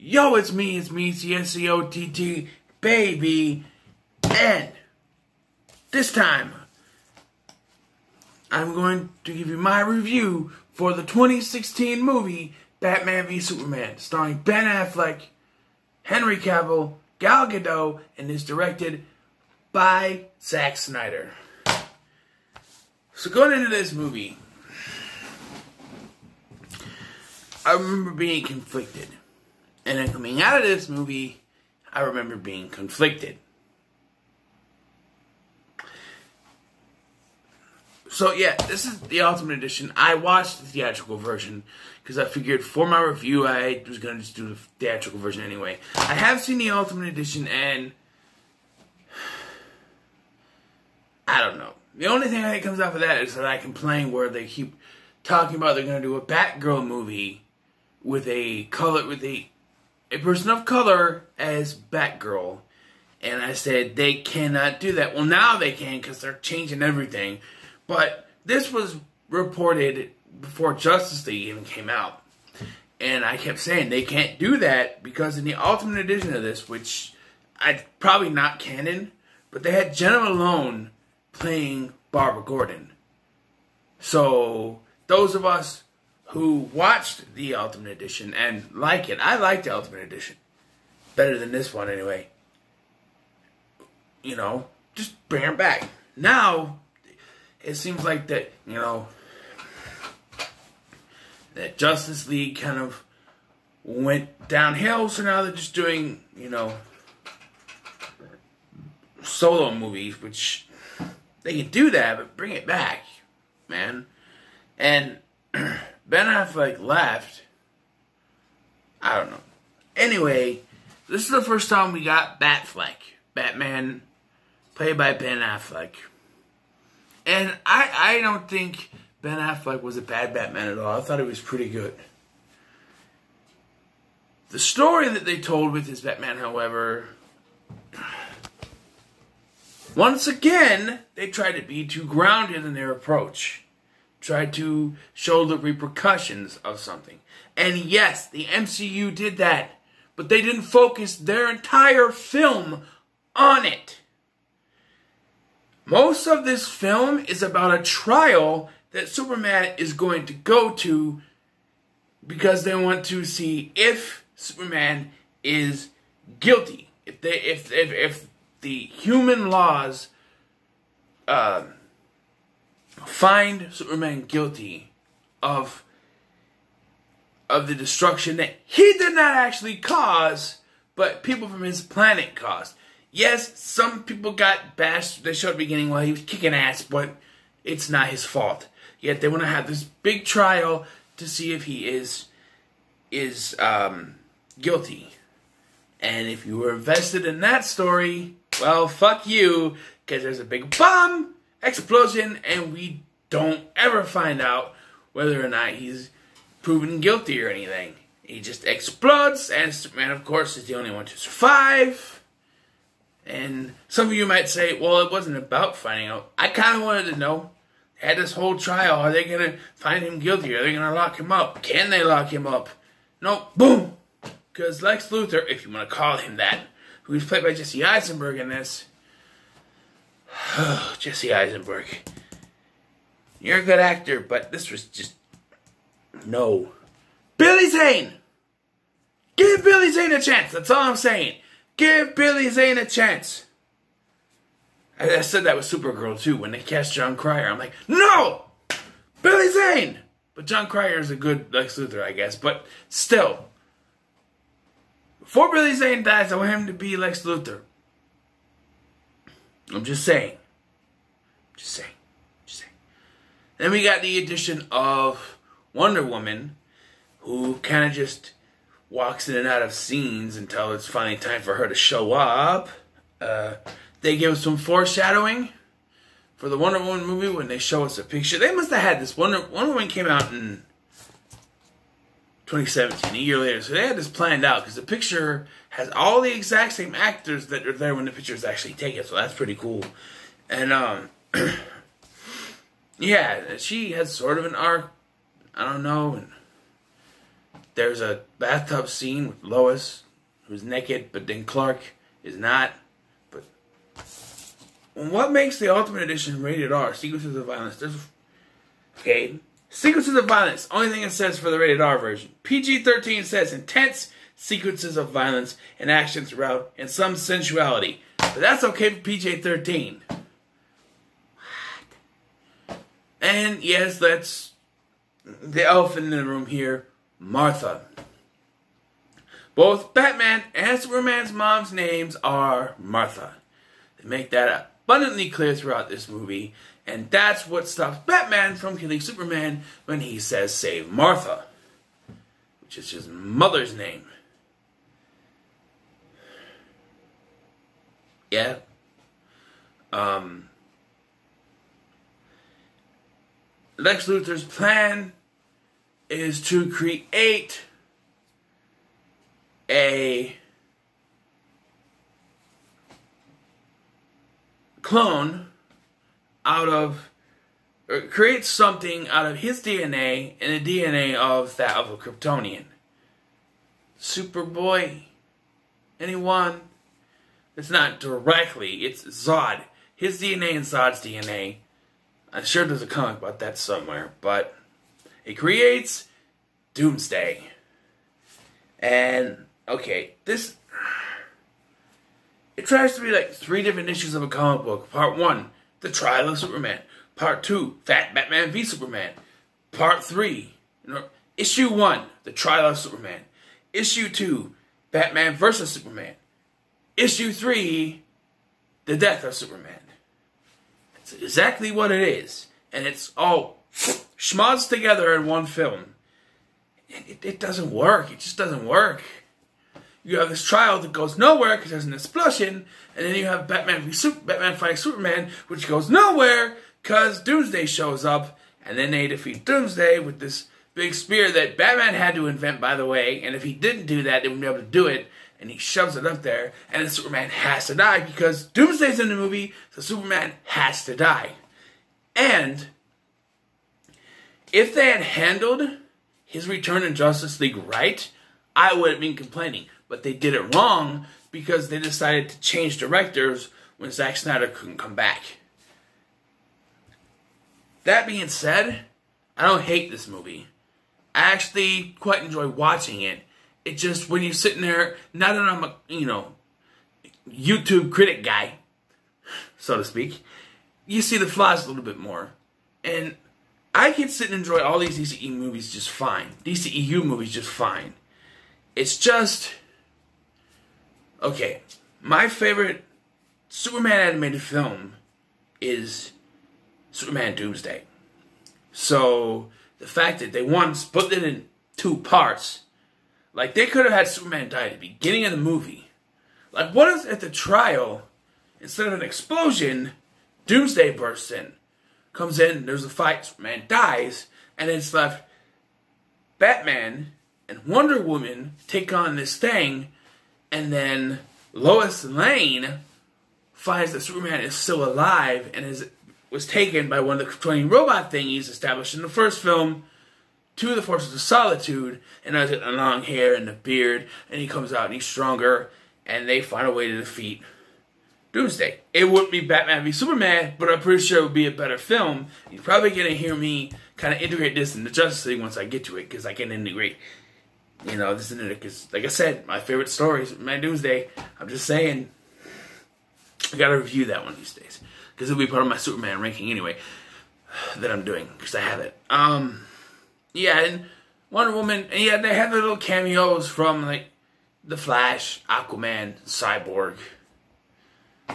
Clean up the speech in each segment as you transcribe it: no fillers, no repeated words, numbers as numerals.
Yo, it's me, DCEU, baby. And this time, I'm going to give you my review for the 2016 movie, Batman v Superman, starring Ben Affleck, Henry Cavill, Gal Gadot, and is directed by Zack Snyder. So going into this movie, I remember being conflicted. And then coming out of this movie, I remember being conflicted. So yeah, this is the Ultimate Edition. I watched the theatrical version because I figured for my review I was going to just do the theatrical version anyway. I have seen the Ultimate Edition and I don't know. The only thing that comes out of that is that I complain where they keep talking about they're going to do a Batgirl movie with a person of color as Batgirl. And I said they cannot do that. Well, now they can because they're changing everything. But this was reported before Justice League even came out. And I kept saying they can't do that because in the Ultimate Edition of this, which I probably not canon, but they had Jenna Malone playing Barbara Gordon. So those of us who watched the Ultimate Edition and like it, I like the Ultimate Edition better than this one anyway. You know, just bring her back. Now it seems like that, you know, that Justice League kind of went downhill, so now they're just doing, you know, solo movies, which they can do that, but bring it back, man. And Ben Affleck left. I don't know. Anyway, this is the first time we got Batfleck. Batman, played by Ben Affleck. And I don't think Ben Affleck was a bad Batman at all. I thought he was pretty good. The story that they told with his Batman, however, once again, they tried to be too grounded in their approach. Tried to show the repercussions of something. And yes, the MCU did that. But they didn't focus their entire film on it. Most of this film is about a trial that Superman is going to go to because they want to see if Superman is guilty. If the human laws find Superman guilty of the destruction that he did not actually cause, but people from his planet caused. Yes, some people got bashed. They showed at the beginning while he was kicking ass, but it's not his fault. Yet they want to have this big trial to see if he is guilty. And if you were invested in that story, well, fuck you, because there's a big bomb explosion, and we don't ever find out whether or not he's proven guilty or anything. He just explodes, and Superman, of course, is the only one to survive. And some of you might say, well, it wasn't about finding out. I kind of wanted to know. They had this whole trial. Are they going to find him guilty? Are they going to lock him up? Can they lock him up? No, boom. Because Lex Luthor, if you want to call him that, who is played by Jesse Eisenberg in this. Jesse Eisenberg. You're a good actor, but this was just... no. Billy Zane! Give Billy Zane a chance. That's all I'm saying. Give Billy Zane a chance. I said that with Supergirl, too. When they cast John Cryer, I'm like, no! Billy Zane! But John Cryer is a good Lex Luthor, I guess. But still. Before Billy Zane dies, I want him to be Lex Luthor. I'm just saying. Just saying. Just saying. Then we got the addition of Wonder Woman, who kind of just walks in and out of scenes until it's finally time for her to show up. They give us some foreshadowing for the Wonder Woman movie when they show us a picture. They must have had this. Wonder Woman came out in 2017, a year later. So they had this planned out because the picture has all the exact same actors that are there when the picture is actually taken. So that's pretty cool. And, yeah, she has sort of an arc. I don't know. And There's a bathtub scene with Lois, who's naked, but then Clark is not. But what makes the Ultimate Edition rated R? Sequences of violence. Okay. Sequences of violence. Only thing it says for the rated R version. PG-13 says intense sequences of violence and action throughout, and some sensuality. But that's okay for PG-13. What? And yes, that's the elephant in the room here. Martha. Both Batman and Superman's mom's names are Martha. They make that abundantly clear throughout this movie, and that's what stops Batman from killing Superman when he says, "Save Martha," which is his mother's name. Yeah. Lex Luthor's plan is to create a clone out of, or create something out of his DNA and the DNA of that of a Kryptonian. Superboy? Anyone? It's not directly, it's Zod. His DNA and Zod's DNA. I'm sure there's a comic about that somewhere, but it creates Doomsday. And, okay, this, it tries to be like 3 different issues of a comic book. Part 1, The Trial of Superman. Part 2, Fat Batman v Superman. Part 3, Issue 1, The Trial of Superman. Issue 2, Batman vs. Superman. Issue 3, The Death of Superman. It's exactly what it is. And it's all schmozzed together in one film. And it doesn't work. It just doesn't work. You have this trial that goes nowhere because there's an explosion. And then you have Batman fighting Superman, which goes nowhere because Doomsday shows up. And then they defeat Doomsday with this big spear that Batman had to invent, by the way. And if he didn't do that, they wouldn't be able to do it. And he shoves it up there, and then Superman has to die because Doomsday's in the movie, so Superman has to die. And if they had handled his return in Justice League right, I wouldn't be complaining. But they did it wrong because they decided to change directors when Zack Snyder couldn't come back. That being said, I don't hate this movie. I actually quite enjoy watching it. It just, when you're sitting there, not that I'm a, YouTube critic guy, so to speak, you see the flaws a little bit more. And I can sit and enjoy all these DCEU movies just fine. DCEU movies just fine. It's just, okay, my favorite Superman animated film is Superman Doomsday. So, the fact that they split it in 2 parts, like, they could have had Superman die at the beginning of the movie. Like, what if at the trial, instead of an explosion, Doomsday bursts in, comes in, there's a fight, Superman dies, and it's left Batman and Wonder Woman take on this thing, and then Lois Lane finds that Superman is still alive and was taken by one of the Kryptonian robot thingies established in the first film to the Forces of Solitude, and has the long hair and the beard, and he comes out and he's stronger, and they find a way to defeat Doomsday. It wouldn't be Batman v Superman, but I'm pretty sure it would be a better film. You're probably going to hear me kind of integrate this into Justice League once I get to it, because I can integrate, this into it, because, like I said, my favorite story is Superman Doomsday. I'm just saying, I got to review that one these days, because it'll be part of my Superman ranking anyway, that I'm doing, because I have it. Yeah, and Wonder Woman, and yeah, they have the little cameos from, like, The Flash, Aquaman, Cyborg.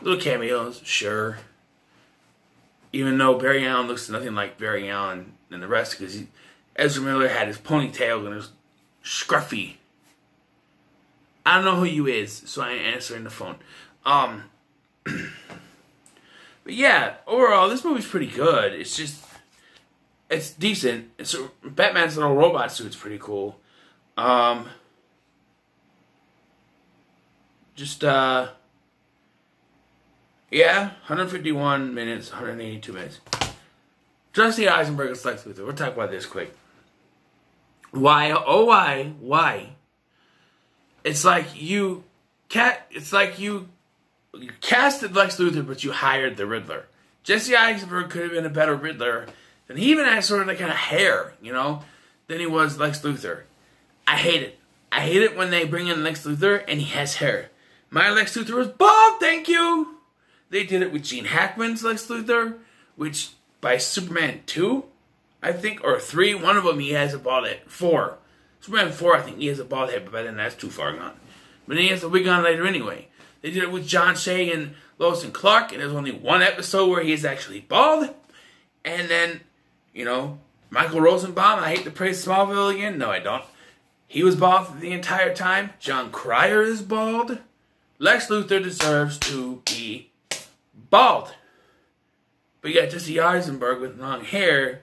Little cameos, sure. Even though Barry Allen looks nothing like Barry Allen and the rest, because Ezra Miller had his ponytail and it was scruffy. I don't know who you is, so I ain't answering the phone. But yeah, overall, this movie's pretty good. It's just, it's decent. Batman's little robot suit's pretty cool. Yeah, 151 minutes, 182 minutes. Jesse Eisenberg is Lex Luthor. We'll talk about this quick. Why? Oh, why? Why? It's like you casted Lex Luthor, but you hired the Riddler. Jesse Eisenberg could have been a better Riddler, and he even had sort of that kind of hair, you know, than he was Lex Luthor. I hate it. I hate it when they bring in Lex Luthor and he has hair. My Lex Luthor was bald, thank you! They did it with Gene Hackman's Lex Luthor, which by Superman 2, I think, or 3, one of them he has a bald head. 4. Superman 4, I think he has a bald head, but by then that's too far gone. But then he has a wig on later anyway. They did it with John Shea and Lois and Clark, and there's only one episode where he is actually bald. And then, you know, Michael Rosenbaum, I hate to praise Smallville again. No, I don't. He was bald the entire time. John Cryer is bald. Lex Luthor deserves to be bald. But you got Jesse Eisenberg with long hair.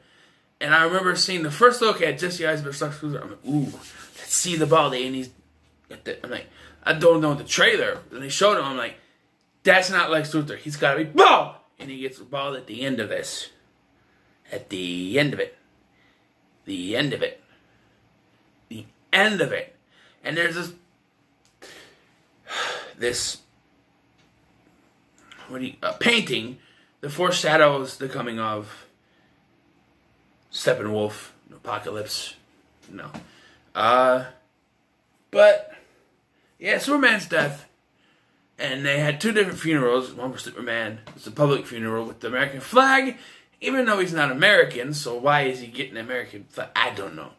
And I remember seeing the first look at Jesse Eisenberg's Lex Luthor. I'm like, ooh, let's see the bald. And he's, I'm like, I don't know the trailer. And they showed him. I'm like, that's not Lex Luthor. He's got to be bald. And he gets bald at the end of this. At the end of it. The end of it. The end of it. And there's this painting that foreshadows the coming of Steppenwolf, Apocalypse. No. But yeah, Superman's death. And they had 2 different funerals. One for Superman. It's a public funeral with the American flag. Even though he's not American, so why is he getting an American flag? I don't know.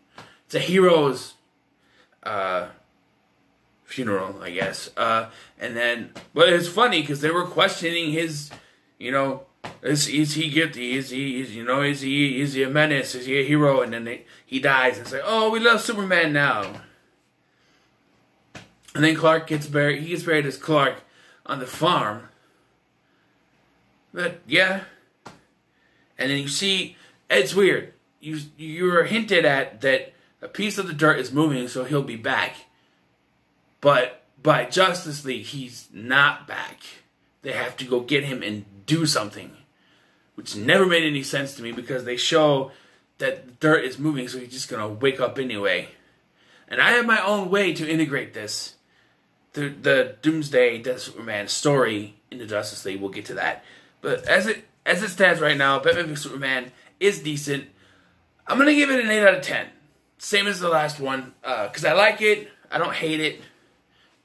It's a hero's funeral, I guess. And then, but it's funny because they were questioning his, you know, is he guilty? Is he a menace? Is he a hero? And then he dies and say, oh, we love Superman now. And then Clark gets buried. He gets buried as Clark on the farm. But yeah. And then you see, it's weird. You're hinted at that a piece of the dirt is moving, so he'll be back. But by Justice League, he's not back. They have to go get him and do something. Which never made any sense to me because they show that the dirt is moving, so he's just going to wake up anyway. And I have my own way to integrate this. The Doomsday Death Superman story into Justice League. We'll get to that. But as it stands right now, Batman v Superman is decent. I'm going to give it an 8 out of 10. Same as the last one. Because I like it. I don't hate it.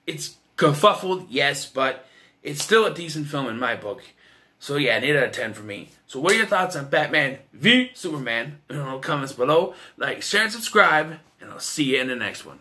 It's kerfuffled, yes, but it's still a decent film in my book. So yeah, an 8 out of 10 for me. So what are your thoughts on Batman v Superman? In the comments below. Like, share, and subscribe. And I'll see you in the next one.